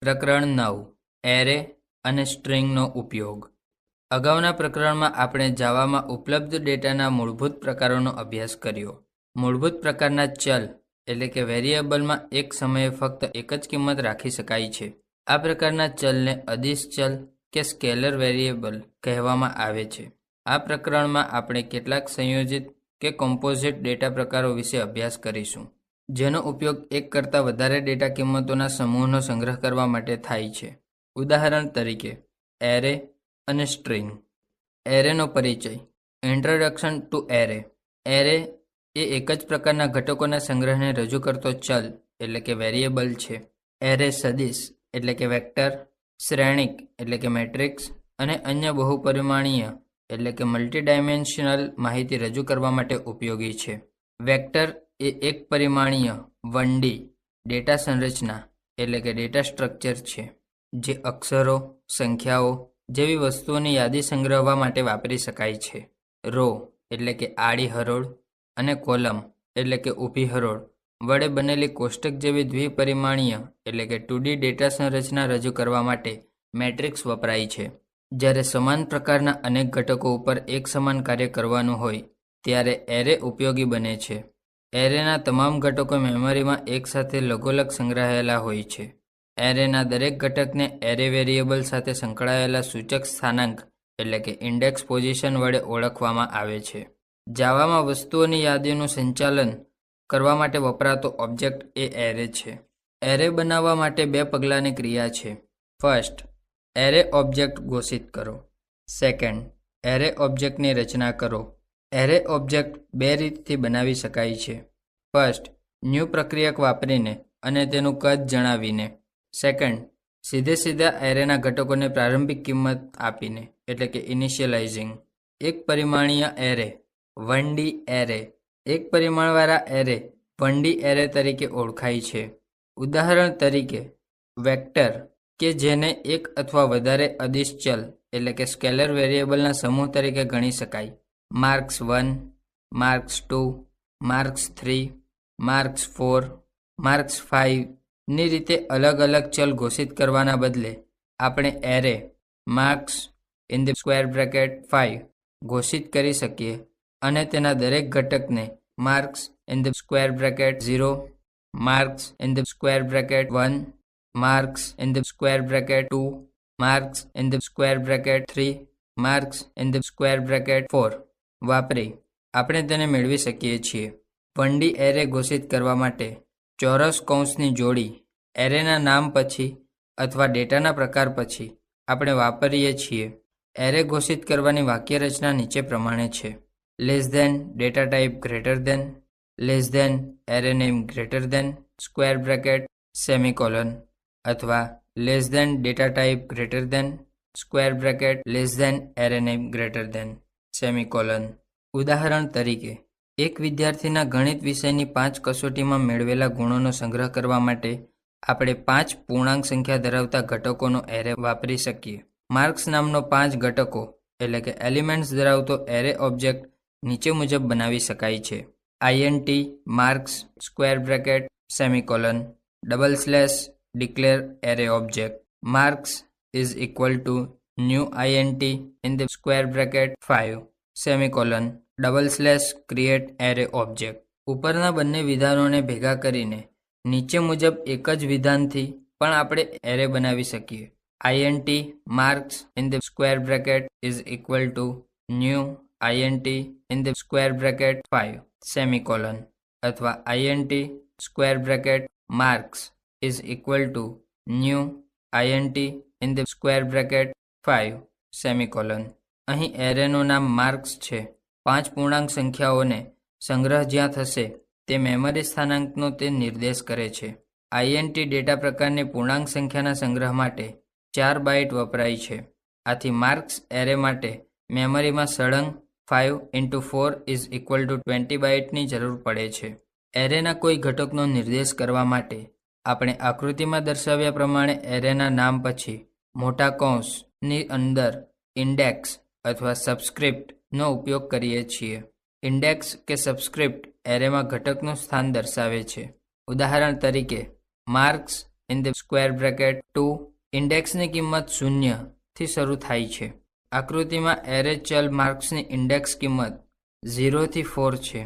પ્રકરણ 9 એરે અને સ્ટ્રિંગનો ઉપયોગ. અગાઉના પ્રકરણમાં આપણે જાવામાં ઉપલબ્ધ ડેટાના મૂળભૂત પ્રકારોનો અભ્યાસ કર્યો. મૂળભૂત પ્રકારના ચલ એટલે કે વેરિયેબલમાં એક સમયે ફક્ત એક જ કિંમત રાખી શકાય છે. આ પ્રકારના ચલને અદિશ ચલ કે સ્કેલર વેરિયેબલ કહેવામાં આવે છે. આ પ્રકરણમાં આપણે કેટલાક સંયોજિત કે કોમ્પોઝિટ ડેટા પ્રકારો વિશે અભ્યાસ કરીશું, જેનો ઉપયોગ એક કરતાં વધારે ડેટા કિંમતોના સમૂહનો સંગ્રહ કરવા માટે થાય છે. ઉદાહરણ તરીકે એરે અને સ્ટ્રિંગ. એરેનો પરિચય. Introduction to array. એરે એ એક જ પ્રકારના ઘટકોના સંગ્રહને રજૂ કરતો ચલ એટલે કે વેરિયેબલ છે. એરે સદિશ એટલે કે વેક્ટર, શ્રેણિક એટલે કે મેટ્રિક્સ અને અન્ય બહુપરિમાણીય એટલે કે મલ્ટીડાયમેન્શનલ માહિતી રજૂ કરવા માટે ઉપયોગી છે. વેક્ટર એ એક પરિમાણીય 1D ડેટા સંરચના એટલે કે ડેટા સ્ટ્રક્ચર છે, જે અક્ષરો, સંખ્યાઓ જેવી વસ્તુઓની યાદી સંગ્રહવા માટે વાપરી શકાય છે. રો એટલે કે આડી હરોળ અને કોલમ એટલે કે ઊભી હરોળ વડે બનેલી કોષ્ટક જેવી દ્વિપરિમાણીય એટલે કે 2D ડેટા સંરચના રજૂ કરવા માટે મેટ્રિક્સ વપરાય છે. જ્યારે સમાન પ્રકારના અનેક ઘટકો ઉપર એક સમાન કાર્ય કરવાનું હોય ત્યારે એરે ઉપયોગી બને છે. એરેના તમામ ઘટકો મેમરીમાં એકસાથે લગોલગ સંગ્રહાયેલા હોય છે. એરેના દરેક ઘટકને એરે વેરિયેબલ સાથે સંકળાયેલા સૂચક સ્થાનાંક એટલે કે ઇન્ડેક્સ પોઝિશન વડે ઓળખવામાં આવે છે. જાવામાં વસ્તુઓની યાદીનું સંચાલન કરવા માટે વપરાતો ઓબ્જેક્ટ એ એરે છે. એરે બનાવવા માટે બે પગલાંની ક્રિયા છે. ફર્સ્ટ, એરે ઓબ્જેક્ટ ઘોષિત કરો. સેકન્ડ, એરે ઓબ્જેક્ટની રચના કરો. એરે ઓબ્જેક્ટ બે રીતથી બનાવી શકાય છે. ફર્સ્ટ, ન્યૂ પ્રક્રિયક વાપરીને અને તેનું કદ જણાવીને. સેકન્ડ, સીધા એરેના ઘટકોને પ્રારંભિક કિંમત આપીને એટલે કે ઇનિશિયલાઇઝિંગ. એક પરિમાણીય એરે 1D એરે. એક પરિમાણવાળા એરે 1D એરે તરીકે ઓળખાય છે. ઉદાહરણ તરીકે વેક્ટર કે જેને એક અથવા વધારે અદિશ ચલ એટલે કે સ્કેલર વેરિયેબલના સમૂહ તરીકે ગણી શકાય. Marks 1, marks 2, marks 3, marks 4, marks 5 ની રીતે અલગ અલગ ચલ ઘોષિત કરવાના બદલે આપણે array marks in the square bracket 5 ઘોષિત કરી શકીએ અને તેના દરેક ઘટકને marks in the square bracket 0, marks in the square bracket 1, marks in the square bracket 2, marks in the square bracket 3, marks in the square bracket 4 વાપરી આપણે તેને મેળવી શકીએ છીએ. 1D એરે ઘોષિત કરવા માટે ચોરસ કૌંસની જોડી એરેના નામ પછી અથવા ડેટાના પ્રકાર પછી આપણે વાપરીએ છીએ. એરે ઘોષિત કરવાની વાક્યરચના નીચે પ્રમાણે છે. Less than data type greater than, less than array name greater than square bracket semicolon, અથવા less than data type greater than square bracket less than array name greater than semicolon. ઉદાહરણ તરીકે એક વિદ્યાર્થીના ગણિત વિષયની 5 કસોટીમાં મેળવેલા ગુણોનો સંગ્રહ કરવા માટે આપણે 5 પૂર્ણાંક સંખ્યા ધરાવતા ઘટકોનો એરે વાપરી શકીએ. માર્ક્સ નામનો 5 ઘટકો એટલે કે એલિમેન્ટ્સ ધરાવતો એરે ઓબ્જેક્ટ નીચે મુજબ બનાવી શકાય છે. INT marks square bracket semicolon double slash declare array object. Marks is equal to new INT in the square bracket 5 semicolon double slash create array object. ઉપરના બંને વિધાનોને ભેગા કરીને નીચે મુજબ એક જ વિધાનથી પણ આપણે એરે બનાવી શકીએ. INT marks in the square bracket is equal to new INT in the square bracket 5 semicolon, અથવા INT square bracket marks is equal to new INT in the square bracket 5 semicolon. અહીં એરેનું નામ marks છે. 5 પૂર્ણાંક સંખ્યાઓને સંગ્રહ જ્યાં થશે તે મેમરી સ્થાનાંકનો તે નિર્દેશ કરે છે. INT ડેટા પ્રકારની પૂર્ણાંક સંખ્યાના સંગ્રહ માટે 4 બાઇટ વપરાય છે. આથી માર્ક્સ એરે માટે મેમરીમાં સળંગ 5x4 = 20 બાઇટની જરૂર પડે છે. એરેના કોઈ ઘટકનો નિર્દેશ કરવા માટે આપણે આકૃતિમાં દર્શાવ્યા પ્રમાણે એરેના નામ પછી મોટા કૌંસની અંદર ઇન્ડેક્સ અથવા સબસ્ક્રિપ્ટનો ઉપયોગ કરીએ છીએ. ઇન્ડેક્સ કે સબસ્ક્રિપ્ટ એરેમાં ઘટકનું સ્થાન દર્શાવે છે. ઉદાહરણ તરીકે marks in the square bracket 2 ઇન્ડેક્સની કિંમત 0 થી શરૂ થાય છે. આકૃતિમાં એરે ચલ માર્ક્સની ઇન્ડેક્સ કિંમત 0 થી 4 છે.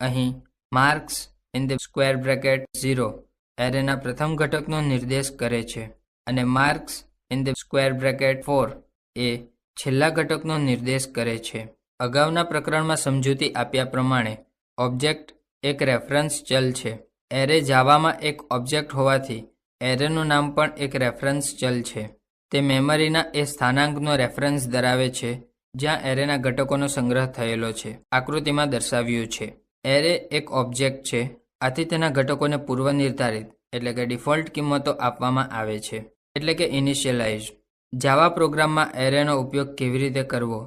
અહીં marks in the square bracket 0 એરેના પ્રથમ ઘટકનો નિર્દેશ કરે છે અને marks in the square bracket 4 એ છેલ્લા ઘટકનો નિર્દેશ કરે છે. અગાઉના પ્રકરણમાં સમજૂતી આપ્યા પ્રમાણે ઓબ્જેક્ટ એક રેફરન્સ ચલ છે. એરે જાવામાં એક ઓબ્જેક્ટ હોવાથી એરેનું નામ પણ એક રેફરન્સ ચલ છે. તે મેમરીના એ સ્થાનાંકનો રેફરન્સ ધરાવે છે જ્યાં એરેના ઘટકોનો સંગ્રહ થયેલો છે. આકૃતિમાં દર્શાવ્યું છે. એરે એક ઓબ્જેક્ટ છે, આથી તેના ઘટકોને પૂર્વ નિર્ધારિત એટલે કે ડિફોલ્ટ કિંમતો આપવામાં આવે છે, એટલે કે ઇનિશિયલાઇઝ્ડ. જાવા પ્રોગ્રામમાં એરેનો ઉપયોગ કેવી રીતે કરવો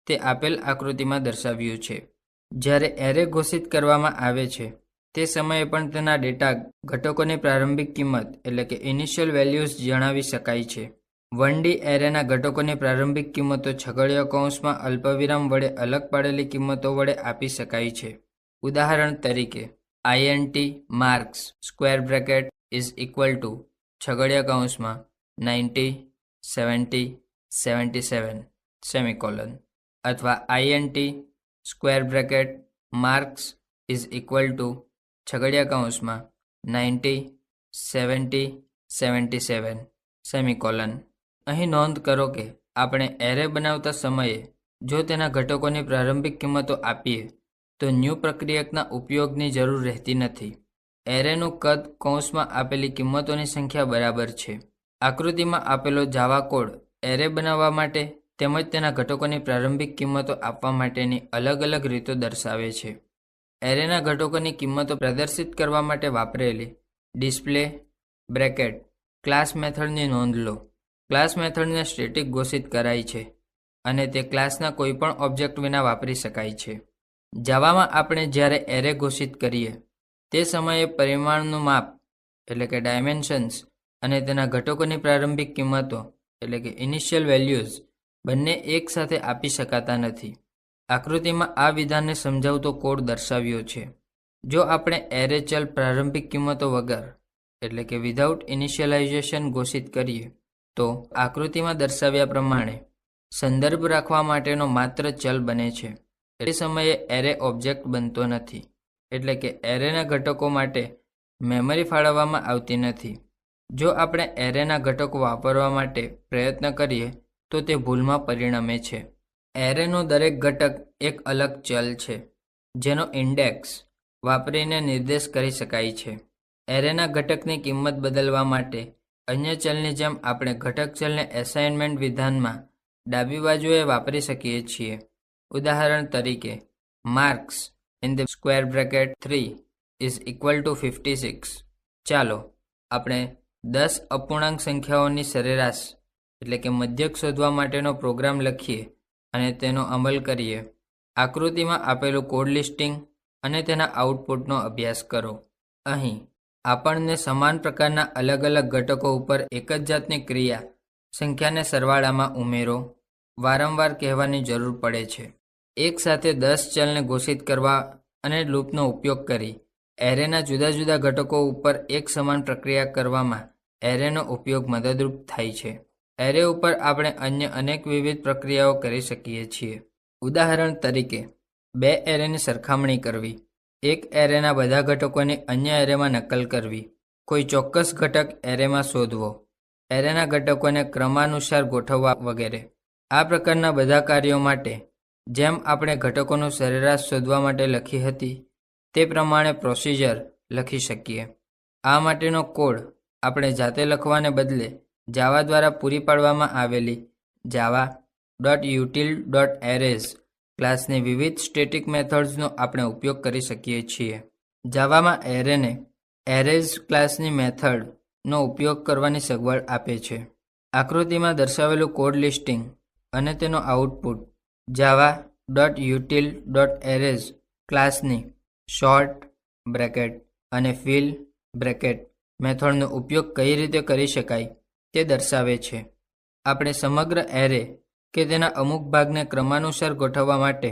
તે આપેલ આકૃતિમાં દર્શાવ્યું છે. જ્યારે એરે ઘોષિત કરવામાં આવે છે તે સમયે પણ તેના ડેટા ઘટકોની પ્રારંભિક કિંમત એટલે કે ઇનિશિયલ વેલ્યુઝ જણાવી શકાય છે. 1D એરેના ઘટકોની પ્રારંભિક કિંમતો છગડીયા કૌંસમાં અલ્પવિરામ વડે અલગ પાડેલી કિંમતો વડે આપી શકાય છે. ઉદાહરણ તરીકે int marks square bracket is equal to છગડીયા કૌંસમાં 90 70 77 સેમિકોલન અથવા int square bracket marks is equal to છગડીયા કૌંસમાં 90 70 77 સેમિકોલન. અહીં નોંધ કરો કે આપણે એરે બનાવતા સમયે જો તેના ઘટકોની પ્રારંભિક કિંમતો આપીએ તો ન્યૂ પ્રક્રિયકના ઉપયોગની જરૂર રહેતી નથી. એરેનું કદ કૌંસમાં આપેલી કિંમતોની સંખ્યા બરાબર છે. આકૃતિમાં આપેલો જાવા કોડ એરે બનાવવા માટે તેમજ તેના ઘટકોની પ્રારંભિક કિંમતો આપવા માટેની અલગ અલગ રીતો દર્શાવે છે. એરેના ઘટકોની કિંમતો પ્રદર્શિત કરવા માટે વાપરેલી ડિસ્પ્લે બ્રેકેટ ક્લાસ મેથડની નોંધ લો. ક્લાસ મેથડને સ્ટેટિક ઘોષિત કરાય છે અને તે ક્લાસના કોઈપણ ઓબ્જેક્ટ વિના વાપરી શકાય છે. જાવામાં આપણે જ્યારે એરે ઘોષિત કરીએ તે સમયે પરિમાણનું માપ એટલે કે ડાયમેન્શન્સ અને તેના ઘટકોની પ્રારંભિક કિંમતો એટલે કે ઇનિશિયલ વેલ્યુઝ બંને એકસાથે આપી શકાતા નથી. આકૃતિમાં આ વિધાનને સમજાવતો કોડ દર્શાવ્યો છે. જો આપણે એરે ચલ પ્રારંભિક કિંમતો વગર એટલે કે વિધાઉટ ઇનિશિયલાઇઝેશન ઘોષિત કરીએ તો આકૃતિમાં દર્શાવ્યા પ્રમાણે સંદર્ભ રાખવા માટેનો માત્ર ચલ બને છે. એ સમયે એરે ઓબ્જેક્ટ બનતો નથી, એટલે કે એરેના ઘટકો માટે મેમરી ફાળવવામાં આવતી નથી. જો આપણે એરેના ઘટકો વાપરવા માટે પ્રયત્ન કરીએ તો તે ભૂલમાં પરિણમે છે. એરેનો દરેક ઘટક એક અલગ ચલ છે જેનો ઇન્ડેક્સ વાપરીને નિર્દેશ કરી શકાય છે. એરેના ઘટકની કિંમત બદલવા માટે અન્ય ચલની જેમ આપણે ઘટક ચલને એસાઇનમેન્ટ વિધાનમાં ડાબી બાજુએ વાપરી શકીએ છીએ. ઉદાહરણ તરીકે marks in the square bracket 3 is equal to 56. ચાલો આપણે 10 અપૂર્ણાંક સંખ્યાઓની સરેરાશ એટલે કે મધ્યક શોધવા માટેનો પ્રોગ્રામ લખીએ અને તેનો અમલ કરીએ. આકૃતિમાં આપેલું કોડ લિસ્ટિંગ અને તેના આઉટપુટનો અભ્યાસ કરો. અહીં આપણને સમાન પ્રકારના અલગ અલગ ઘટકો ઉપર એક જ જાતની ક્રિયા સંખ્યાને સરવાળામાં ઉમેરો વારંવાર કહેવાની જરૂર પડે છે. એક સાથે 10 ચલને ઘોષિત કરવા અને લૂપનો ઉપયોગ કરી એરેના જુદા જુદા ઘટકો ઉપર એક સમાન પ્રક્રિયા કરવામાં એરેનો ઉપયોગ મદદરૂપ થાય છે. એરે ઉપર આપણે અન્ય અનેક વિવિધ પ્રક્રિયાઓ કરી શકીએ છીએ. ઉદાહરણ તરીકે 2 એરેની સરખામણી કરવી, એક એરેના બધા ઘટકોની અન્ય એરેમાં નકલ કરવી, કોઈ ચોક્કસ ઘટક એરેમાં શોધવો, એરેના ઘટકોને ક્રમાનુસાર ગોઠવવા વગેરે. આ પ્રકારના બધા કાર્યો માટે જેમ આપણે ઘટકોનું સરેરાશ શોધવા માટે લખી હતી તે પ્રમાણે પ્રોસિજર લખી શકીએ. આ માટેનો કોડ આપણે જાતે લખવાને બદલે જાવા દ્વારા પૂરી પાડવામાં આવેલી java.util.arrays ક્લાસની વિવિધ સ્ટેટિક મેથડ્સનો આપણે ઉપયોગ કરી શકીએ છીએ. જાવામાં એરેને એરેઝ ક્લાસની મેથડનો ઉપયોગ કરવાની સગવડ આપે છે. આકૃતિમાં દર્શાવેલું કોડ લિસ્ટિંગ અને તેનો આઉટપુટ java.util.arrays ક્લાસની શોર્ટ બ્રેકેટ અને ફિલ બ્રેકેટ મેથડનો ઉપયોગ કઈ રીતે કરી શકાય તે દર્શાવે છે. આપણે સમગ્ર એરે કે તેના અમુક ભાગને ક્રમાનુસાર ગોઠવવા માટે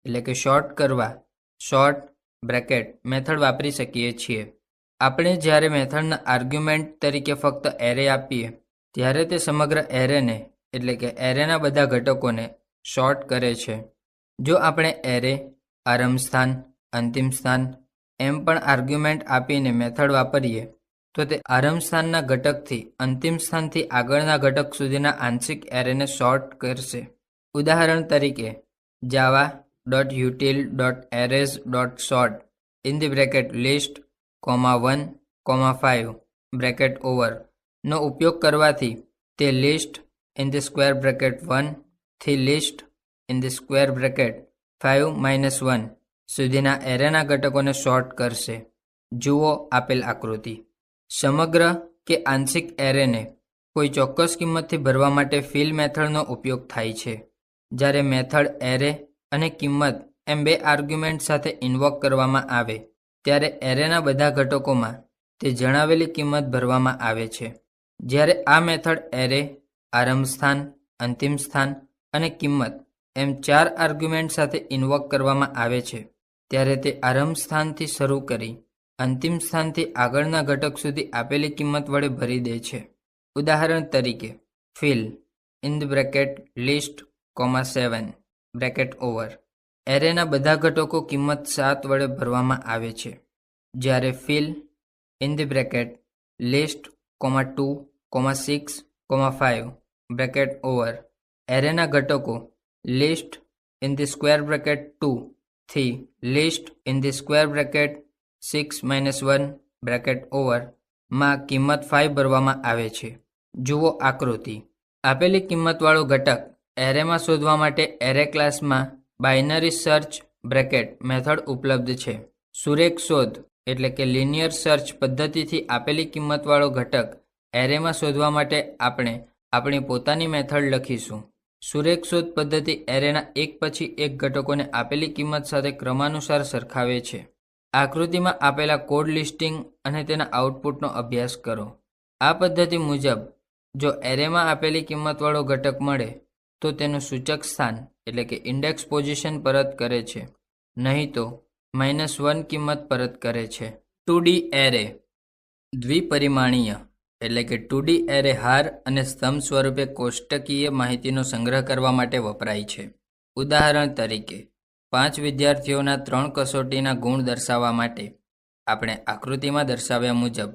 એટલે કે શોર્ટ કરવા શોર્ટ બ્રેકેટ મેથડ વાપરી શકીએ છીએ. આપણે જ્યારે મેથડના આર્ગ્યુમેન્ટ તરીકે ફક્ત એરે આપીએ ત્યારે તે સમગ્ર એરેને એટલે કે એરેના બધા ઘટકોને શોર્ટ કરે છે. જો આપણે એરે, આરંભ સ્થાન, અંતિમ સ્થાન એમ પણ આર્ગ્યુમેન્ટ આપીને મેથડ વાપરીએ તો તે આરંભ સ્થાનના ઘટકથી અંતિમ સ્થાનથી આગળના ઘટક સુધીના આંશિક એરેને શોર્ટ કરશે. ઉદાહરણ તરીકે java.util.arrays.sort in the bracket list, 1, 5 bracket over નો ઉપયોગ કરવાથી તે list in the square bracket 1 થી list in the square bracket 5-1 સુધીના એરેના ઘટકોને શોર્ટ કરશે. જુઓ આપેલ આકૃતિ. સમગ્ર કે આંશિક એરેને કોઈ ચોક્કસ કિંમતથી ભરવા માટે ફિલ મેથડનો ઉપયોગ થાય છે. જ્યારે મેથડ એરે અને કિંમત એમ બે આર્ગ્યુમેન્ટ સાથે ઇન્વોક કરવામાં આવે ત્યારે એરેના બધા ઘટકોમાં તે જણાવેલી કિંમત ભરવામાં આવે છે. જ્યારે આ મેથડ એરે, આરંભ સ્થાન, અંતિમ સ્થાન અને કિંમત એમ 4 આર્ગ્યુમેન્ટ સાથે ઇન્વોક કરવામાં આવે છે ત્યારે તે આરંભ સ્થાનથી શરૂ કરી અંતિમ સ્થાનથી આગળના ઘટક સુધી આપેલી કિંમત વડે ભરી દે છે. ઉદાહરણ તરીકે fill in the bracket list, 7 bracket over એરેના બધા ઘટકો કિંમત 7 વડે ભરવામાં આવે છે. જ્યારે fill in the bracket list, 2, 6, 5 bracket over એરેના ઘટકો list in the square bracket 2 થી list in the square bracket 6-1 bracket over માં કિંમત 5 ભરવામાં આવે છે. જુઓ આકૃતિ. આપેલી કિંમતવાળો ઘટક એરેમાં શોધવા માટે એરે ક્લાસમાં બાઇનરી સર્ચ બ્રેકેટ મેથડ ઉપલબ્ધ છે. સુરેખ શોધ એટલે કે લિનિયર સર્ચ પદ્ધતિથી આપેલી કિંમતવાળો ઘટક એરેમાં શોધવા માટે આપણે આપણી પોતાની મેથડ લખીશું. સુરેખ શોધ પદ્ધતિ એરેના એક પછી એક ઘટકોને આપેલી કિંમત સાથે ક્રમાનુસાર સરખાવે છે. આકૃતિમાં આપેલા કોડ લિસ્ટિંગ અને તેના આઉટપુટનો અભ્યાસ કરો. આ પદ્ધતિ મુજબ જો એરેમાં આપેલી કિંમતવાળો ઘટક મળે તો તેનું સૂચક સ્થાન એટલે કે ઇન્ડેક્સ પોઝિશન પરત કરે છે, નહીં તો -1 કિંમત પરત કરે છે. 2D એરે દ્વિપરિમાણીય એટલે કે 2D એરે હાર અને સ્તંભ સ્વરૂપે કોષ્ટકીય માહિતીનો સંગ્રહ કરવા માટે વપરાય છે. ઉદાહરણ તરીકે 5 વિદ્યાર્થીઓના 3 કસોટીના ગુણ દર્શાવવા માટે આપણે આકૃતિમાં દર્શાવ્યા મુજબ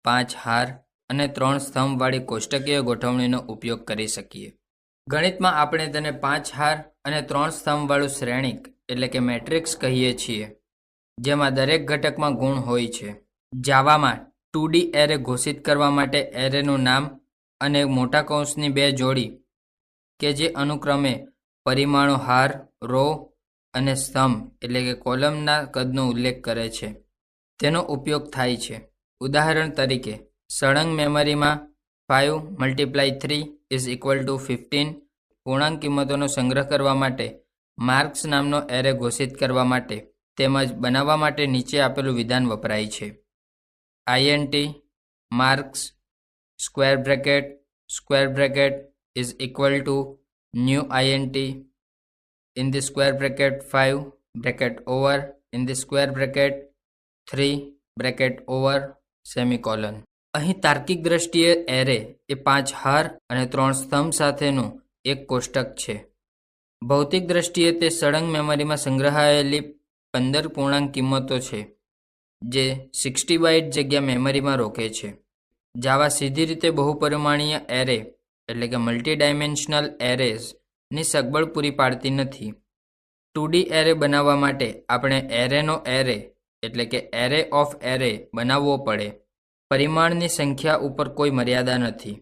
5 હાર અને 3 સ્તંભવાળી કોષ્ટકીય ગોઠવણીનો ઉપયોગ કરી શકીએ. ગણિતમાં આપણે તેને 5 હાર અને 3 સ્તંભવાળું શ્રેણિક એટલે કે મેટ્રિક્સ કહીએ છીએ, જેમાં દરેક ઘટકમાં ગુણ હોય છે. જાવામાં 2D એરે ઘોષિત કરવા માટે એરેનું નામ અને મોટા કૌંસની 2 જોડી કે જે અનુક્રમે પરિમાણો હાર, રો અને સ્તંભ એટલે કે કોલમના કદનો ઉલ્લેખ કરે છે તેનો ઉપયોગ થાય છે. ઉદાહરણ તરીકે સળંગ મેમરીમાં 5 × 3 = 15 પૂર્ણાંક કિંમતોનો સંગ્રહ કરવા માટે માર્ક્સ નામનો એરે ઘોષિત કરવા માટે તેમજ બનાવવા માટે નીચે આપેલું વિધાન વપરાય છે. int marks square bracket is equal to new int in the square bracket 5 bracket over in the square bracket 3 bracket over semicolon. અહીં તાર્કિક દ્રષ્ટિએ એરે એ 5 હાર અને 3 સ્તંભ સાથેનું એક કોષ્ટક છે. ભૌતિક દ્રષ્ટિએ તે સળંગ મેમરીમાં સંગ્રહાયેલી 15 પૂર્ણાંક કિંમતો છે જે 60 બાઇટ જગ્યા મેમરીમાં રોકે છે. જાવા સીધી રીતે બહુપરિમાણીય એરે એટલે કે મલ્ટીડાયમેન્શનલ એરેઝની સગવડ પૂરી પાડતી નથી. 2D એરે બનાવવા માટે આપણે એરેનો એરે એટલે કે એરે ઓફ એરે બનાવવો પડે. પરિમાણની સંખ્યા ઉપર કોઈ મર્યાદા નથી.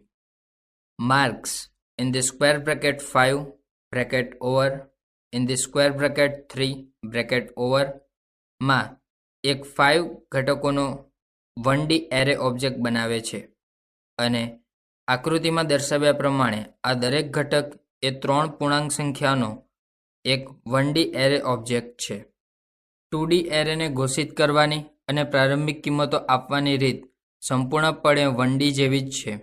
Marks in the square bracket 5 bracket over in the square bracket 3 bracket over માં એક 5 ઘટકોનો 1D એરે ઓબ્જેક્ટ બનાવે છે અને આકૃતિમાં દર્શાવ્યા પ્રમાણે આ દરેક ઘટક એ 3 પૂર્ણાંક સંખ્યાનો એક 1D એરે ઓબ્જેક્ટ છે. 2D એરેને ઘોષિત કરવાની અને પ્રારંભિક કિંમતો આપવાની રીત સંપૂર્ણપણે 1D જેવી જ છે,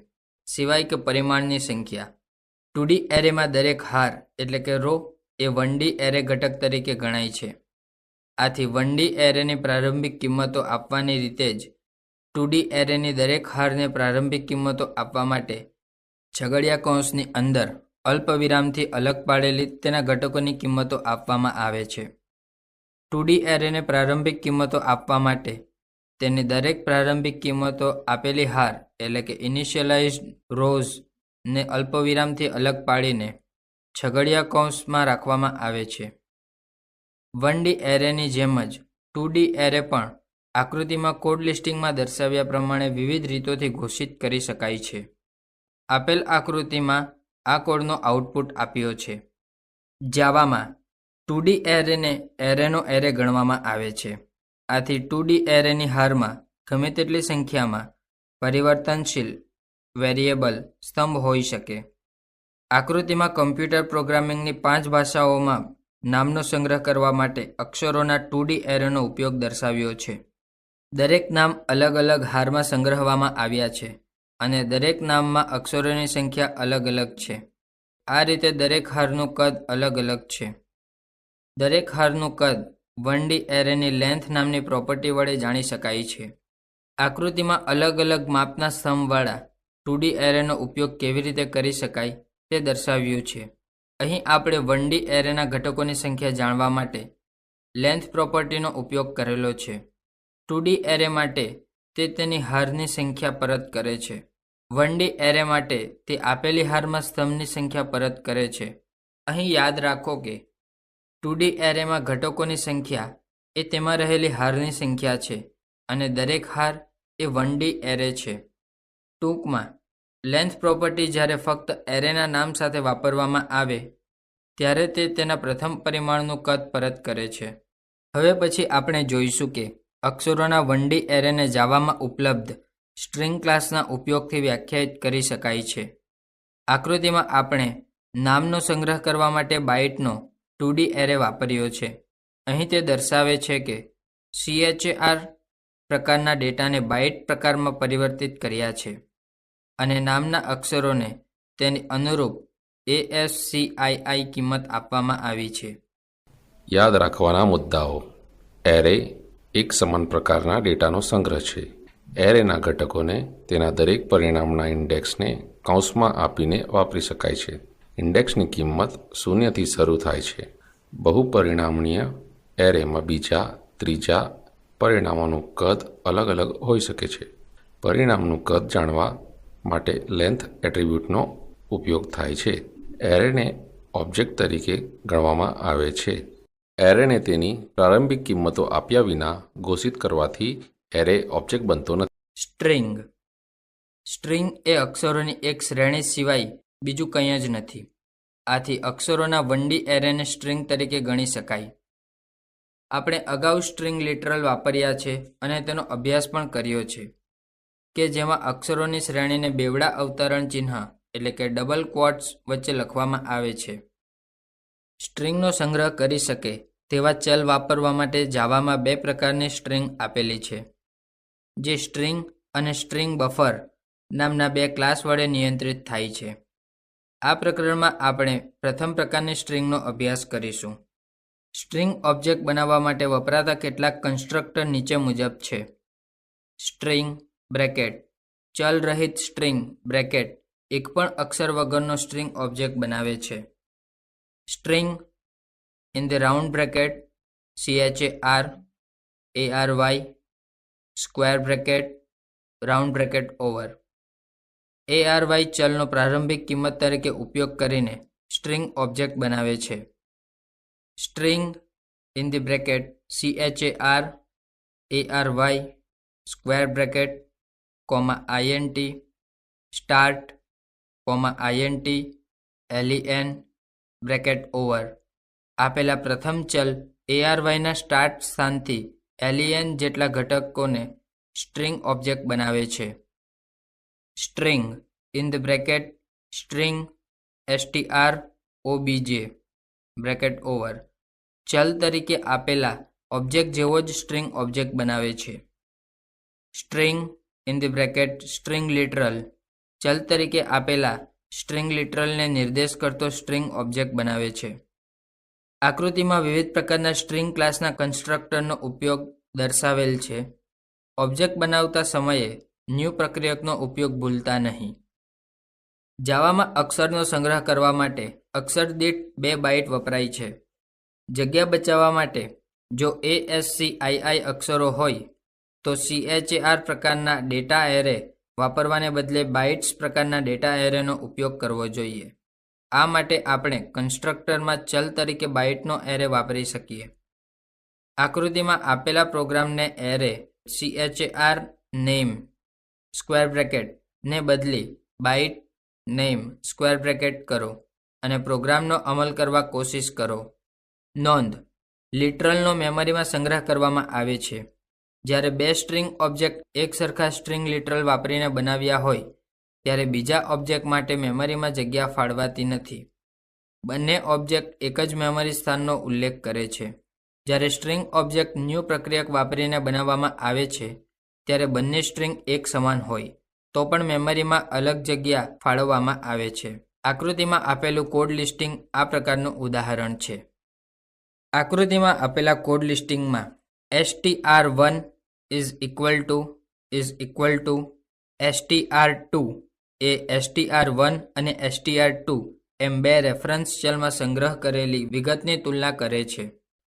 સિવાય કે પરિમાણની સંખ્યા. 2D એરેમાં દરેક હાર એટલે કે રો એ 1D એરે ઘટક તરીકે ગણાય છે. આથી 1D એરેની પ્રારંભિક કિંમતો આપવાની રીતે જ 2D એરેની દરેક હારને પ્રારંભિક કિંમતો આપવા માટે છગડીયા કૌંસની અંદર અલ્પવિરામથી અલગ પાડેલી તેના ઘટકોની કિંમતો આપવામાં આવે છે. 2D એરેને પ્રારંભિક કિંમતો આપવા માટે તેની દરેક પ્રારંભિક કિંમતો આપેલી હાર એટલે કે ઇનિશિયલાઇઝ્ડ રોઝને અલ્પવિરામથી અલગ પાડીને છગડીયા કૌંસમાં રાખવામાં આવે છે. 1D એરેની જેમ જ 2D એરે પણ આકૃતિમાં કોડ લિસ્ટિંગમાં દર્શાવ્યા પ્રમાણે વિવિધ રીતોથી ઘોષિત કરી શકાય છે. આપેલ આકૃતિમાં આ કોડનો આઉટપુટ આપ્યો છે. જાવામાં 2D એરેને એરેનો એરે ગણવામાં આવે છે. આથી 2D એરેની હારમાં ગમે તેટલી સંખ્યામાં પરિવર્તનશીલ વેરિયેબલ સ્તંભ હોઈ શકે. આકૃતિમાં કમ્પ્યુટર પ્રોગ્રામિંગની 5 ભાષાઓમાં નામનો સંગ્રહ કરવા માટે અક્ષરોના 2D એરેનો ઉપયોગ દર્શાવ્યો છે. દરેક નામ અલગ અલગ હારમાં સંગ્રહવામાં આવ્યા છે અને દરેક નામમાં અક્ષરોની સંખ્યા અલગ અલગ છે. આ રીતે દરેક હારનું કદ અલગ અલગ છે. દરેક હારનું કદ 1D એરેની લેન્થ નામની પ્રોપર્ટી વડે જાણી શકાય છે. આકૃતિમાં અલગ અલગ માપના સ્તંભવાળા 2D એરેનો ઉપયોગ કેવી રીતે કરી શકાય તે દર્શાવ્યું છે. અહીં આપણે 1D એરેના ઘટકોની સંખ્યા જાણવા માટે લેન્થ પ્રોપર્ટીનો ઉપયોગ કરેલો છે. 2D એરે માટે તે તેની હારની સંખ્યા પરત કરે છે. 1D એરે માટે તે આપેલી હારમાં સ્તંભની સંખ્યા પરત કરે છે. અહીં યાદ રાખો કે 2D એરેમાં ઘટકોની સંખ્યા એ તેમાં રહેલી હારની સંખ્યા છે અને દરેક હાર એ 1D એરે છે. ટૂંકમાં લેન્થ પ્રોપર્ટી જ્યારે ફક્ત એરેના નામ સાથે વાપરવામાં આવે ત્યારે તે તેના પ્રથમ પરિમાણનું કદ પરત કરે છે. હવે પછી આપણે જોઈશું કે અક્ષરોના 1D એરેને જાવામાં ઉપલબ્ધ સ્ટ્રિંગ ક્લાસના ઉપયોગથી વ્યાખ્યાયિત કરી શકાય છે. આકૃતિમાં આપણે નામનો સંગ્રહ કરવા માટે બાઇટનો 2D એરે વાપર્યો છે. અહીં તે દર્શાવે છે કે char પ્રકારના ડેટાને બાઇટ પ્રકારમાં પરિવર્તિત કર્યા છે અને નામના અક્ષરોને તેની અનુરૂપ ASCII કિંમત આપવામાં આવી છે. યાદ રાખવાના મુદ્દાઓ. એરે એક સમાન પ્રકારના ડેટાનો સંગ્રહ છે. એરેના ઘટકોને તેના દરેક પરિણામના ઇન્ડેક્સને કૌંસમાં આપીને વાપરી શકાય છે. ઇન્ડેક્સની કિંમત 0 થી શરૂ થાય છે. બહુપરિમાણીય એરેમાં બીજા, ત્રીજા પરિણામોનું કદ અલગ અલગ હોઈ શકે છે. પરિણામનું કદ જાણવા માટે લેન્થ એટ્રીબ્યુટનો ઉપયોગ થાય છે. એરેને ઓબ્જેક્ટ તરીકે ગણવામાં આવે છે. એરેને તેની પ્રારંભિક કિંમતો આપ્યા વિના ઘોષિત કરવાથી એરે ઓબ્જેક્ટ બનતો નથી. સ્ટ્રિંગ. સ્ટ્રિંગ એ અક્ષરોની એક શ્રેણી સિવાય બીજું કંઈ જ નથી. આથી અક્ષરોના 1D એરેને સ્ટ્રિંગ તરીકે ગણી શકાય. આપણે અગાઉ સ્ટ્રિંગ લિટરલ વાપર્યા છે અને તેનો અભ્યાસ પણ કર્યો છે કે જેમાં અક્ષરોની શ્રેણીને બેવડા અવતરણ ચિહ્ન એટલે કે ડબલ ક્વોટ્સ વચ્ચે લખવામાં આવે છે. સ્ટ્રિંગનો સંગ્રહ કરી શકે તેવા ચલ વાપરવા માટે જાવામાં 2 પ્રકારની સ્ટ્રિંગ આપેલી છે, જે સ્ટ્રિંગ અને સ્ટ્રિંગ બફર નામના 2 ક્લાસ વડે નિયંત્રિત થાય છે. આ પ્રકરણમાં આપણે પ્રથમ પ્રકારની સ્ટ્રિંગનો અભ્યાસ કરીશું. સ્ટ્રિંગ ઓબ્જેક્ટ બનાવવા માટે વપરાતા કેટલાક કન્સ્ટ્રક્ટર નીચે મુજબ છે. સ્ટ્રિંગ બ્રેકેટ ચલ રહિત સ્ટ્રિંગ બ્રેકેટ એક પણ અક્ષર વગરનો સ્ટ્રિંગ ઓબ્જેક્ટ બનાવે છે. String in the round bracket char ary square bracket round bracket over. ARY ચલનો પ્રારંભિક કિંમત તરીકે ઉપયોગ કરીને સ્ટ્રિંગ ઓબ્જેક્ટ બનાવે છે. String in the bracket char ary square bracket int start int len bracket over આપેલા પ્રથમ ચલ ARYના સ્ટાર્ટ સ્થાનથી len જેટલા ઘટકોને સ્ટ્રિંગ ઓબ્જેક્ટ બનાવે છે. String in the bracket string strobj bracket over ચલ તરીકે આપેલા ઓબ્જેક્ટ જેવો જ સ્ટ્રિંગ ઓબ્જેક્ટ બનાવે છે. String in the bracket string literal ચલ તરીકે આપેલા સ્ટ્રિંગ લિટરલને નિર્દેશ કરતો સ્ટ્રિંગ ઓબ્જેક્ટ બનાવે છે. આકૃતિમાં વિવિધ પ્રકારના સ્ટ્રિંગ ક્લાસના કન્સ્ટ્રક્ટરનો ઉપયોગ દર્શાવેલ છે. ઓબ્જેક્ટ બનાવતા સમયે ન્યૂ પ્રક્રિયકનો ઉપયોગ ભૂલતા નહીં. જાવામાં અક્ષરનો સંગ્રહ કરવા માટે અક્ષર દીઠ 2 બાઇટ વપરાય છે. જગ્યા બચાવવા માટે જો ASCII અક્ષરો હોય તો CHAR પ્રકારના ડેટા એરે વાપરવાને બદલે બાઇટ્સ પ્રકારના ડેટા એરેનો ઉપયોગ કરવો જોઈએ. આ માટે આપણે કન્સ્ટ્રક્ટરમાં ચલ તરીકે બાઇટનો એરે વાપરી શકીએ. આકૃતિમાં આપેલા પ્રોગ્રામને array CHAR name square bracket ને બદલી બાઇટ નેમ સ્ક્વેર બ્રેકેટ કરો અને પ્રોગ્રામનો અમલ કરવા કોશિશ કરો. નોંધ: લિટરલનો મેમરીમાં સંગ્રહ કરવામાં આવે છે. જ્યારે 2 સ્ટ્રિંગ ઓબ્જેક્ટ એક સરખા સ્ટ્રિંગ લિટરલ વાપરીને બનાવ્યા હોય ત્યારે બીજા ઓબ્જેક્ટ માટે મેમરીમાં જગ્યા ફાળવાતી નથી. બંને ઓબ્જેક્ટ એક જ મેમરી સ્થાનનો ઉલ્લેખ કરે છે. જ્યારે સ્ટ્રિંગ ઓબ્જેક્ટ ન્યૂ પ્રક્રિયક વાપરીને બનાવવામાં આવે છે ત્યારે બંને સ્ટ્રિંગ એક સમાન હોય તો પણ મેમરીમાં અલગ જગ્યા ફાળવવામાં આવે છે. આકૃતિમાં આપેલું કોડ લિસ્ટિંગ આ પ્રકારનું ઉદાહરણ છે. આકૃતિમાં આપેલા કોડ લિસ્ટિંગમાં str1 is equal to str2 એ str1 અને str2 એમ 2 રેફરન્સ ચલમાં સંગ્રહ કરેલી વિગતની તુલના કરે છે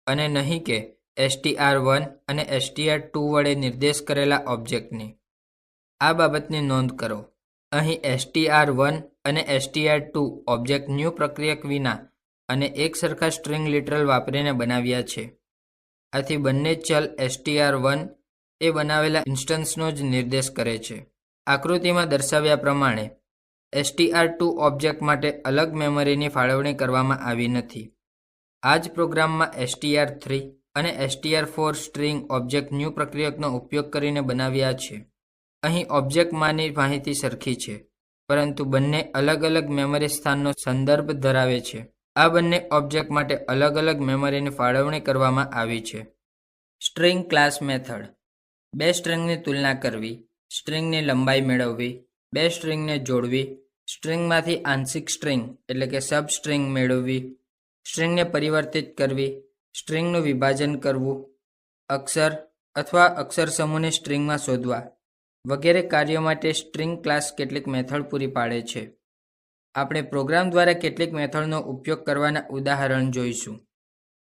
અને નહીં કે str1 અને str2 વડે નિર્દેશ કરેલા ઓબ્જેક્ટની. આ બાબતની નોંધ કરો. અહીં str1 અને str2 ઓબ્જેક્ટ ન્યૂ પ્રક્રિયક વિના અને એક સરખા સ્ટ્રિંગ લિટરલ વાપરીને બનાવ્યા છે. આથી બંને ચલ str1 એ બનાવેલા ઇન્સ્ટન્સનો જ નિર્દેશ કરે છે. આકૃતિમાં દર્શાવ્યા પ્રમાણે str2 ઓબ્જેક્ટ માટે અલગ મેમરીની ફાળવણી કરવામાં આવી નથી. આ જ પ્રોગ્રામમાં str3 અને str4 સ્ટ્રિંગ ઓબ્જેક્ટ ન્યૂ પ્રક્રિયકનો ઉપયોગ કરીને બનાવ્યા છે. અહીં ઓબ્જેક્ટમાંની માહિતી સરખી છે પરંતુ બંને અલગ અલગ મેમરી સ્થાનનો સંદર્ભ ધરાવે છે. આ બંને ઓબ્જેક્ટ માટે અલગ અલગ મેમરીની ફાળવણી કરવામાં આવી છે. સ્ટ્રિંગ ક્લાસ મેથડ: 2 સ્ટ્રિંગની તુલના કરવી, સ્ટ્રિંગની લંબાઈ મેળવવી, 2 સ્ટ્રિંગને જોડવી, સ્ટ્રિંગમાંથી આંશિક સ્ટ્રિંગ એટલે કે સબ સ્ટ્રિંગ મેળવવી, સ્ટ્રિંગને પરિવર્તિત કરવી, સ્ટ્રિંગનું વિભાજન કરવું, અક્ષર અથવા અક્ષર સમૂહને સ્ટ્રિંગમાં શોધવા વગેરે કાર્યો માટે સ્ટ્રિંગ ક્લાસ કેટલીક મેથડ પૂરી પાડે છે. આપણે પ્રોગ્રામ દ્વારા કેટલીક મેથડનો ઉપયોગ કરવાના ઉદાહરણ જોઈશું.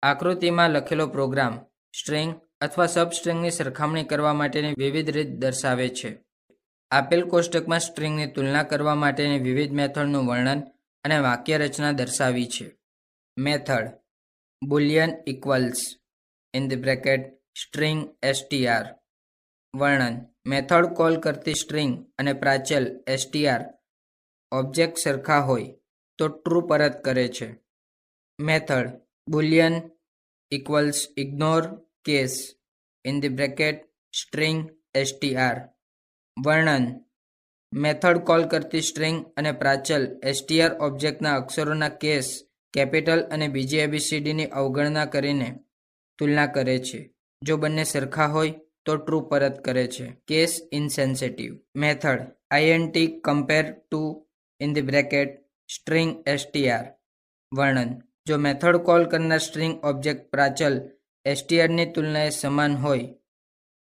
આકૃતિમાં લખેલો પ્રોગ્રામ સ્ટ્રિંગ અથવા સબ સ્ટ્રિંગની સરખામણી કરવા માટેની વિવિધ રીત દર્શાવે છે. આપેલ કોષ્ટકમાં સ્ટ્રિંગની તુલના કરવા માટેની વિવિધ મેથડનું વર્ણન અને વાક્ય રચના દર્શાવી છે. Method: Boolean equals string str. વર્ણન: મેથડ કોલ કરતી સ્ટ્રિંગ અને પ્રાચલ str ઓબ્જેક્ટ સરખા હોય તો ટ્રુ પરત કરે છે. Method Boolean equals ignore case string str. વર્ણન: મેથડ કોલ કરતી સ્ટ્રિંગ અને પ્રાચલ str ઓબ્જેક્ટના અક્ષરોના કેસ કેપિટલ અને બીજી ABCDની અવગણના કરીને તુલના કરે છે. જો બંને સરખા હોય તો ટ્રુ પરત કરે છે. Case insensitive. Method int compare to string str. વર્ણન: જો મેથડ કોલ કરનાર સ્ટ્રિંગ ઓબ્જેક્ટ પ્રાચલ str ની તુલનાએ સમાન હોય,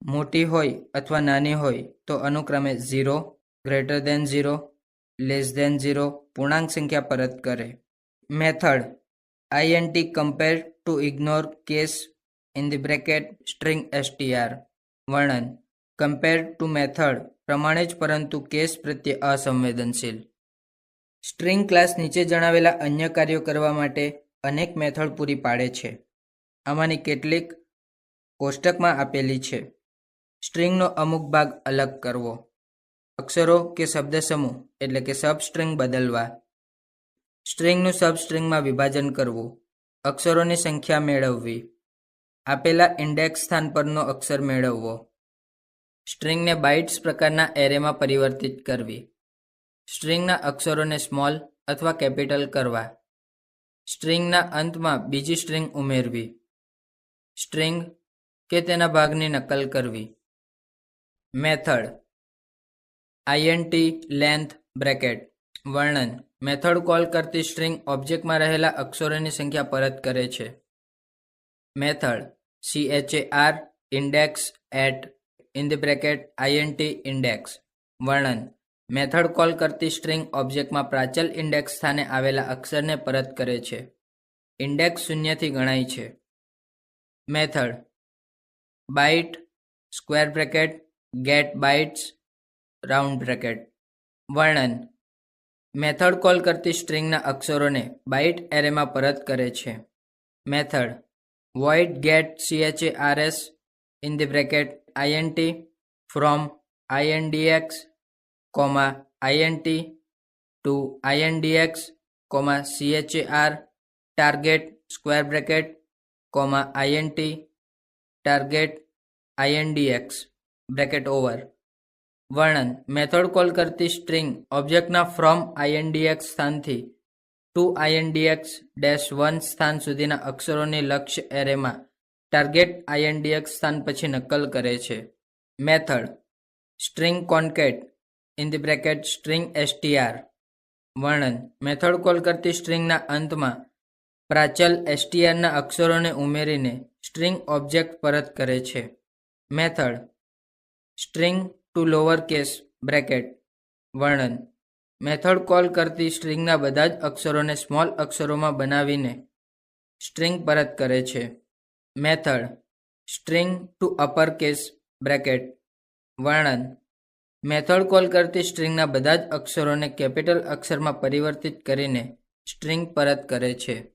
મોટી હોય અથવા નાની હોય તો અનુક્રમે 0, greater than 0, less than 0 પૂર્ણાંક સંખ્યા પરત કરે. Method int compare to ignore case string str. વર્ણન: કમ્પેર ટુ મેથડ પ્રમાણે જ પરંતુ કેસ પ્રત્યે અસંવેદનશીલ. સ્ટ્રિંગ ક્લાસ નીચે જણાવેલા અન્ય કાર્યો કરવા માટે અનેક મેથડ પૂરી પાડે છે. આમાંની કેટલીક કોષ્ટકમાં આપેલી છે. સ્ટ્રિંગનો અમુક ભાગ અલગ કરવો, અક્ષરો કે શબ્દ સમૂહ એટલે કે સબ સ્ટ્રિંગ બદલવા, સ્ટ્રિંગનું સબ સ્ટ્રિંગમાં વિભાજન કરવું, અક્ષરોની સંખ્યા મેળવવી, આપેલા ઇન્ડેક્સ સ્થાન પરનો અક્ષર મેળવવો, સ્ટ્રિંગને બાઇટ્સ પ્રકારના એરેમાં પરિવર્તિત કરવી, સ્ટ્રિંગના અક્ષરોને સ્મોલ અથવા કેપિટલ કરવા, સ્ટ્રિંગના અંતમાં બીજી સ્ટ્રિંગ ઉમેરવી, સ્ટ્રિંગ કે તેના ભાગની નકલ કરવી. Method int length bracket. વર્ણન: મેથડ કોલ કરતી સ્ટ્રિંગ ઓબ્જેક્ટમાં રહેલા અક્ષરોની સંખ્યા પરત કરે છે. Method char index at in the bracket INT index. વર્ણન. મેથડ કોલ કરતી સ્ટ્રિંગ ઓબ્જેક્ટમાં પ્રાચલ ઇન્ડેક્સ સ્થાને આવેલા અક્ષરને પરત કરે છે. ઇન્ડેક્સ શૂન્યથી ગણાય છે. Method. Byte square bracket get bytes round bracket. વર્ણન. મેથડ કોલ કરતી સ્ટ્રિંગના અક્ષરોને બાઇટ એરેમાં પરત કરે છે. Method. void get chars in the bracket int from indx, int to indx, char target square bracket, int target indx bracket over. વર્ણન. Method call કરતી સ્ટ્રિંગ ઓબ્જેક્ટના ફ્રોમ indx સ્થાનથી ટુ indx-1 સ્થાન સુધીના અક્ષરોની લક્ષ્ય એરેમાં ટાર્ગેટ indx સ્થાન પછી નકલ કરે છે. Method. String concat in the bracket string str. વર્ણન. મેથડ કોલ કરતી સ્ટ્રિંગના અંતમાં પ્રાચલ strના અક્ષરોને ઉમેરીને સ્ટ્રિંગ ઓબ્જેક્ટ પરત કરે છે. Method. String to lower case bracket. વર્ણન. મેથડ કોલ કરતી સ્ટ્રિંગના બધા જ અક્ષરોને સ્મોલ અક્ષરોમાં બનાવીને સ્ટ્રિંગ પરત કરે છે. Method. String to upper case bracket. વર્ણન. મેથડ કોલ કરતી સ્ટ્રિંગના બધા જ અક્ષરોને કેપિટલ અક્ષરમાં પરિવર્તિત કરીને સ્ટ્રિંગ પરત કરે છે.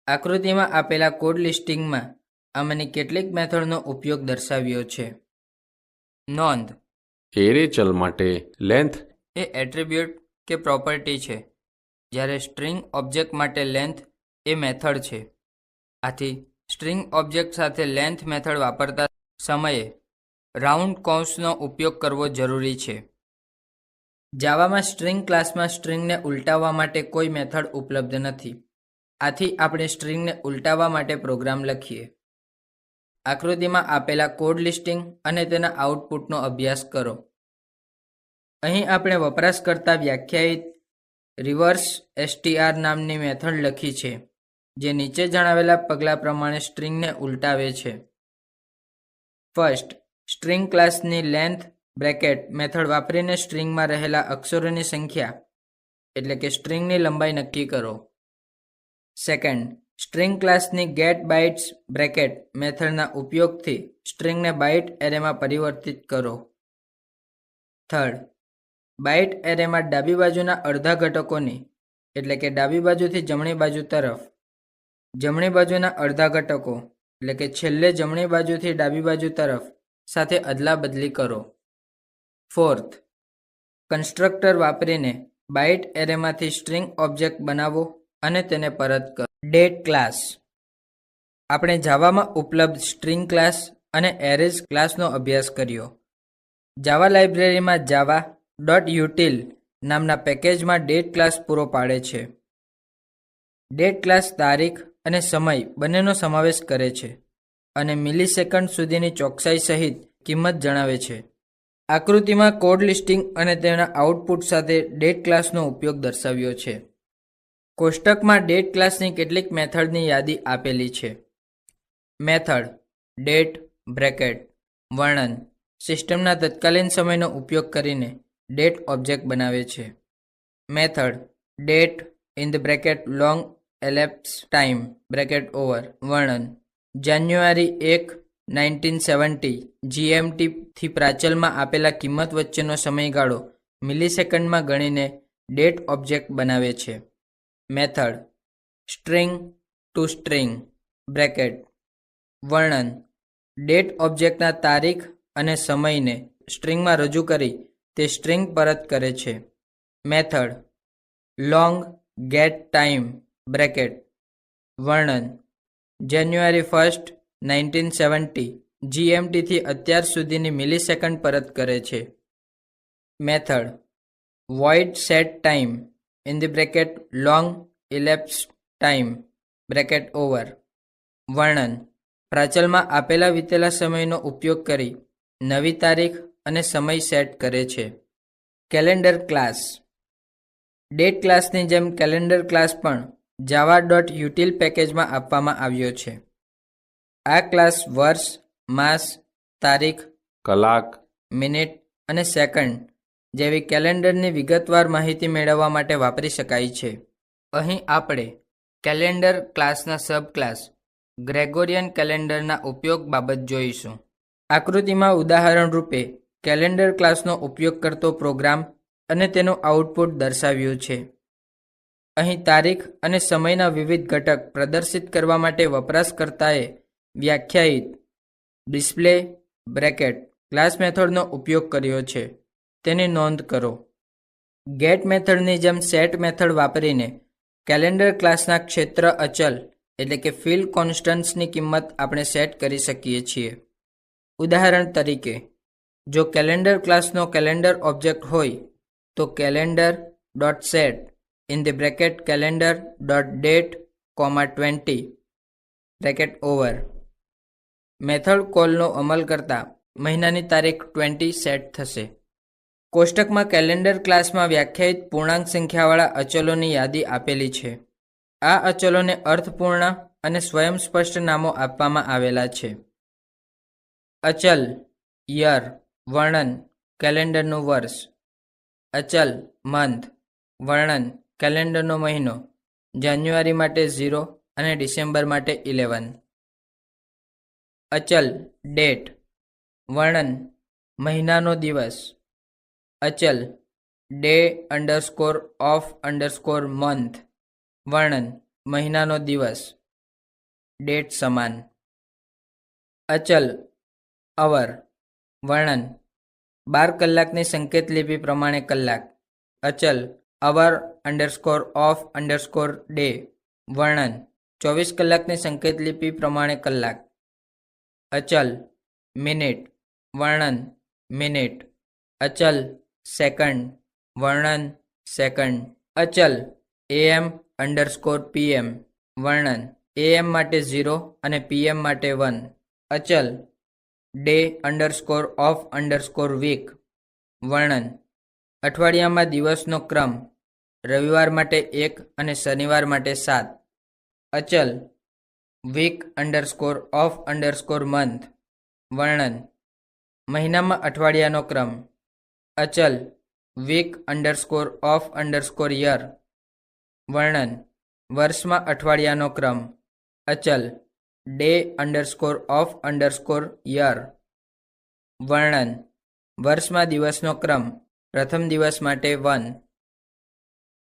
આકૃતિમાં આપેલા કોડ લિસ્ટિંગમાં આમાંની કેટલીક મેથડનો ઉપયોગ દર્શાવ્યો છે. નોંધ. એરે ચલ માટે લેન્થ એ એટ્રીબ્યુટ કે પ્રોપર્ટી છે, જ્યારે સ્ટ્રિંગ ઓબ્જેક્ટ માટે લેન્થ એ મેથડ છે. આથી સ્ટ્રિંગ ઓબ્જેક્ટ સાથે લેન્થ મેથડ વાપરતા સમયે રાઉન્ડ કૌંસનો ઉપયોગ કરવો જરૂરી છે. જાવામાં સ્ટ્રિંગ ક્લાસમાં સ્ટ્રિંગને ઉલટાવવા માટે કોઈ મેથડ ઉપલબ્ધ નથી. આથી આપણે સ્ટ્રિંગને ઉલટાવવા માટે પ્રોગ્રામ લખીએ. આકૃતિમાં આપેલા કોડ લિસ્ટિંગ અને તેના આઉટપુટનો અભ્યાસ કરો. અહીં આપણે વપરાશકર્તા વ્યાખ્યાયિત રિવર્સ str નામની મેથડ લખી છે, જે નીચે જણાવેલા પગલાં પ્રમાણે સ્ટ્રિંગને ઉલટાવે છે. ફર્સ્ટ, સ્ટ્રિંગ ક્લાસની લેન્થ બ્રેકેટ મેથડ વાપરીને સ્ટ્રિંગમાં રહેલા અક્ષરોની સંખ્યા એટલે કે સ્ટ્રિંગની લંબાઈ નક્કી કરો. સેકન્ડ, સ્ટ્રિંગ ક્લાસની ગેટ બાઇટ્સ બ્રેકેટ મેથડના ઉપયોગથી સ્ટ્રિંગને બાઇટ એરેમાં પરિવર્તિત કરો. થર્ડ, બાઇટ એરેમાં ડાબી બાજુના અડધા ઘટકોની એટલે કે ડાબી બાજુથી જમણી બાજુ તરફ, જમણી બાજુના અડધા ઘટકો એટલે કે છેલ્લે જમણી બાજુથી ડાબી બાજુ તરફ સાથે અદલા બદલી કરો. ફોર્થ, કન્સ્ટ્રક્ટર વાપરીને બાઇટ એરેમાંથી સ્ટ્રિંગ ઓબ્જેક્ટ બનાવો અને તેને પરત કરો. Date class. આપણે જાવામાં ઉપલબ્ધ સ્ટ્રિંગ ક્લાસ અને એરેઝ ક્લાસનો અભ્યાસ કર્યો. જાવા લાઇબ્રેરીમાં java.util નામના પેકેજમાં ડેટ ક્લાસ પૂરો પાડે છે. ડેટ ક્લાસ તારીખ અને સમય બંનેનો સમાવેશ કરે છે અને મિલિસેકન્ડ સુધીની ચોકસાઈ સહિત કિંમત જણાવે છે. આકૃતિમાં કોડ લિસ્ટિંગ અને તેના આઉટપુટ સાથે ડેટ ક્લાસનો ઉપયોગ દર્શાવ્યો છે. કોષ્ટકમાં ડેટ ક્લાસની કેટલીક મેથડની યાદી આપેલી છે. Method date bracket. વર્ણન. સિસ્ટમના તત્કાલીન સમયનો ઉપયોગ કરીને ડેટ ઓબ્જેક્ટ બનાવે છે. Method date in the bracket long elapsed time bracket over. વર્ણન. જાન્યુઆરી 1, 1970 GMT થી પ્રાચલમાં આપેલા કિંમત વચ્ચેનો સમયગાળો મિલિસેકન્ડમાં ગણીને ડેટ ઓબ્જેક્ટ બનાવે છે. Method string to string bracket. વર્ણન. ડેટ ઓબ્જેક્ટના તારીખ અને સમયને સ્ટ્રિંગમાં રજૂ કરી તે સ્ટ્રિંગ પરત કરે છે. Method long get time bracket. વર્ણન. જાન્યુઆરી 1, 1970 GMT થી અત્યાર સુધીની મિલિસેકન્ડ પરત કરે છે. Method void set time in the bracket long elapsed time bracket over. વર્ણન. પ્રાચલમાં આપેલા વીતેલા સમયનો ઉપયોગ કરી નવી તારીખ અને સમય સેટ કરે છે. Calendar class. ડેટ ક્લાસની જેમ કેલેન્ડર ક્લાસ પણ java.util પેકેજમાં આપવામાં આવ્યો છે. આ ક્લાસ વર્ષ, માસ, તારીખ, કલાક, મિનિટ અને સેકન્ડ જેવી કેલેન્ડરની વિગતવાર માહિતી મેળવવા માટે વાપરી શકાય છે. અહીં આપણે કેલેન્ડર ક્લાસના સબ ક્લાસ ગ્રેગોરિયન કેલેન્ડરના ઉપયોગ બાબત જોઈશું. આકૃતિમાં ઉદાહરણ રૂપે કેલેન્ડર ક્લાસનો ઉપયોગ કરતો પ્રોગ્રામ અને તેનું આઉટપુટ દર્શાવ્યું છે. અહીં તારીખ અને સમયના વિવિધ ઘટક પ્રદર્શિત કરવા માટે વપરાશકર્તાએ વ્યાખ્યાયિત ડિસ્પ્લે બ્રેકેટ ક્લાસ મેથડનો ઉપયોગ કર્યો છે. તેની નોંધ કરો. ગેટ મેથડની જેમ સેટ મેથડ વાપરીને કેલેન્ડર ક્લાસના ક્ષેત્ર અચલ એટલે કે ફિલ્ડ કોન્સ્ટન્ટ્સની કિંમત આપણે સેટ કરી શકીએ છીએ. ઉદાહરણ તરીકે, જો કેલેન્ડર ક્લાસનો કેલેન્ડર ઓબ્જેક્ટ હોય તો calendar dot set in the bracket calendar dot date 20 bracket over. Method કોલનો અમલ કરતા મહિનાની તારીખ 20 સેટ થશે. કોષ્ટકમાં કેલેન્ડર ક્લાસમાં વ્યાખ્યાયિત પૂર્ણાંક સંખ્યાવાળા અચલોની યાદી આપેલી છે. આ અચલોને અર્થપૂર્ણ અને સ્વયંસ્પષ્ટ નામો આપવામાં આવેલા છે. અચલ યર વર્ણન કેલેન્ડરનું વર્ષ. અચલ મંથ વર્ણન કેલેન્ડરનો મહિનો. જાન્યુઆરી માટે 0 અને ડિસેમ્બર માટે 11. અચલ ડેટ વર્ણન મહિનાનો દિવસ. અચલ day underscore of underscore month વર્ણન મહિનાનો દિવસ. ડેટ સમાન. અચલ અવર વર્ણન 12 કલાકની સંકેત લિપિ પ્રમાણે કલાક. અચલ hour underscore of underscore day વર્ણન 24 કલાકની સંકેત લિપિ પ્રમાણે કલાક. અચલ મિનિટ વર્ણન મિનિટ. અચલ સેકન્ડ વર્ણન સેકન્ડ. અચલ AM અંડરસ્કોર PM વર્ણન AM માટે 0 અને PM માટે 1. અચલ day underscore of underscore week વર્ણન અઠવાડિયામાં દિવસનો ક્રમ. રવિવાર માટે 1 અને શનિવાર માટે 7. અચલ week underscore of underscore month વર્ણન મહિનામાં અઠવાડિયાનો ક્રમ. અચલ week underscore of underscore year વર્ણન વર્ષમાં અઠવાડિયાનો ક્રમ. અચલ day underscore of underscore year વર્ણન વર્ષમાં દિવસનો ક્રમ. પ્રથમ દિવસ માટે 1